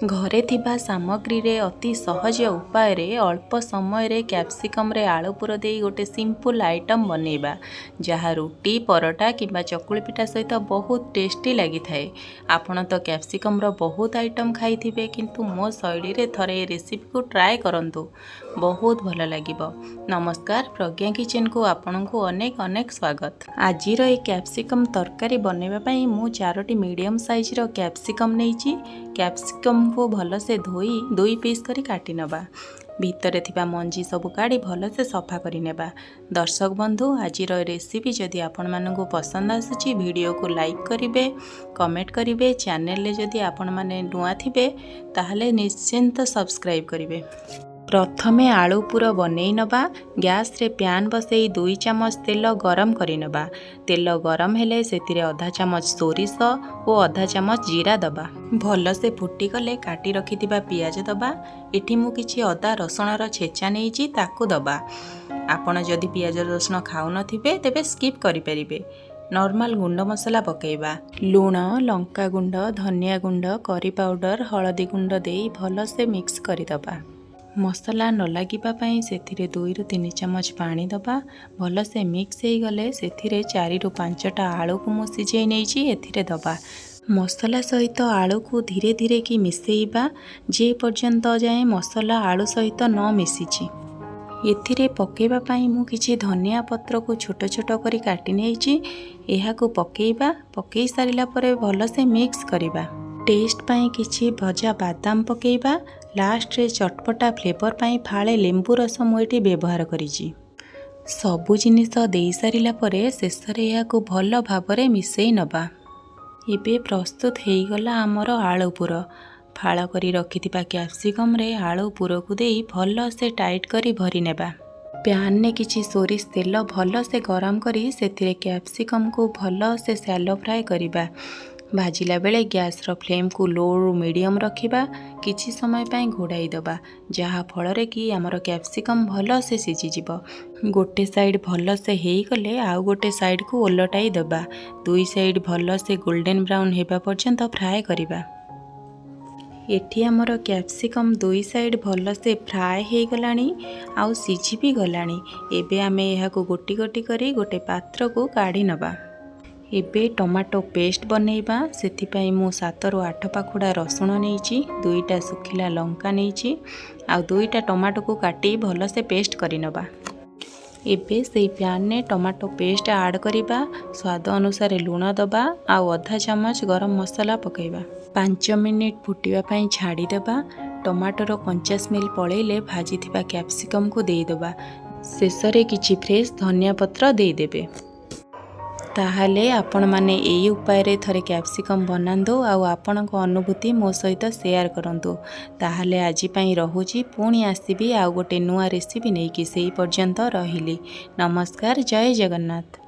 घरे थिबा सामग्री रे अति सहज उपाय रे अल्प समय रे कैप्सिकम रे आलू पुर दे गोटे सिंपल आइटम बनैबा जहाँ रुटी परोटा किंबा चकुली पिठा सहित बहुत टेस्टी लगी थाए। आपण तो कैप्सिकम रो बहुत आइटम खाई थिबे किंतु मो शैली रे थरे ए रेसिपी को ट्राए करंतु, बहुत भल लागिबो। नमस्कार, प्रज्ञा किचन को आपन को अनेक अनेक स्वागत। आज रो ए कैप्सिकम तरकारी बनैबा पई मु 4टी मीडियम साइज रो कैप्सिकम नेइची। कैप्सिकम को भल से धोई 2 पीस करी काटी नबा। भितर थिबा मंजी सब काढ़ी भल से सफा करी नेबा। दर्शक बंधु, आज रेसिपी जदि आपण मानकु पसंद आसुची वीडियो को लाइक करिवे, कमेंट करिवे। चैनल ले जदि आपण माने नुआ थिबे ताहले निश्चिंत सब्सक्राइब करिवे। प्रथमे आलू पुर बनै नबा। गैस रे प्यान बसई 2 चम्मच तेल गरम करी नबा। तेल गरम हेले सेतिरे आधा चम्मच सोरिष और आधा चम्मच जीरा दबा। भल से फुटी गले काटी रखिथिबा पियाज दबा। एठी मु किछि अदा रसुणर छेचा नेइची ताकू दबा। आपण जदि पियाज रसुण खाउ नथिबे तेबे स्किप करि परिबे। नॉर्मल गुंड मसला पकेबा। लूण, लंका गुंड, धनिया गुंड, करी पाउडर, हळदी गुंड देई भल से मिक्स करि दबा। मसला न लागिबा पई सेथिरे 2 ରୁ 3 चम्मच पानी दबा। भल से मिक्स हो गले सेथिरे 4 ରୁ 5टा आलू को मु सिझेई नेइची एथिरे दबा। मसला सहित आलू को धीरे धीरे की मिसेइबा जे पर्यंत जाए मसला आलू सहित न मिसिची। एथिरे पकेबा पई मु किछि धनिया पत्र को छोट छोट करी काटी नेइची। एहा को पकेइबा। पकेई सारिला परे भल से मिक्स करिबा। टेस्ट पाई किछि भजा बादाम पकेइबा। लास्ट रे चटपटा फ्लेवर पाई फाळे लेंबू रस मुएटी व्यवहार करिछि। सबु जिनिस देई सारिला परे शेषरे या को भल भाबरे मिसेई नबा। एबे प्रस्तुत हेई गला हमर आलू पुर। फाळ करी रखिथिबा कैप्सिकम रे आलू पुर को देई भल से टाइट करी भरी नेबा। प्यान ने किछि सोरिष तेल भल से गरम करी सेथिरे कैप्सिकम को भल से शैलो फ्राई करिबा। भाजिला बेले गैस रो फ्लेम को लो रु मीडियम रखिबा। किछि समय पाई घोड़ाई दबा जहाँ फल रे कि हमर कैप्सिकम भल से सिझी जिवो। गोटे साइड भल से हेई गले आउ गोटे साइड को ओलटाई दबा। 2 साइड भल से गोल्डन ब्राउन हेबा पर्यंत फ्राए करिबा। एठी हमर कैप्सिकम 2 साइड भल से फ्राए हे गलानी आउ सिझी भी गलानी। एबे आमे एहा को गोटी गोटी करी गोटे पात्र को काढी नबा। एबे टमाटो पेस्ट बनैबा। सेथिपाई मु 7 ରୁ 8 पाखुड़ा रसुण नेइची, 2टा सुखिला लंका नेइची आउ 2टा टमाटो को काटी भल से पेस्ट करि नबा। एबे सेई प्यान ने टमाटो पेस्ट ऐड करिबा। स्वाद अनुसार लूण दबा आउ आधा चम्मच गरम मसला पकेइबा। 5 मिनिट फुटिबा पई छाड़ी देबा। टमाटोर कंचा स्मेल पळेले भाजी थिबा कैप्सिकम को देई देबा। शेषरे किछि फ्रेश धनिया पत्र देई देबे। ताहले आपण माने एई उपाय रे थरे कैप्सिकम बनांदो आउ आपण को अनुभूति मो सहित शेयर करंतु। ताहले आजि पई रहुची, पुणी आसीबी आउ गोटे नुआ रेसिपी नेकी। सेई पर्यंत रहिली। नमस्कार, जय जगन्नाथ।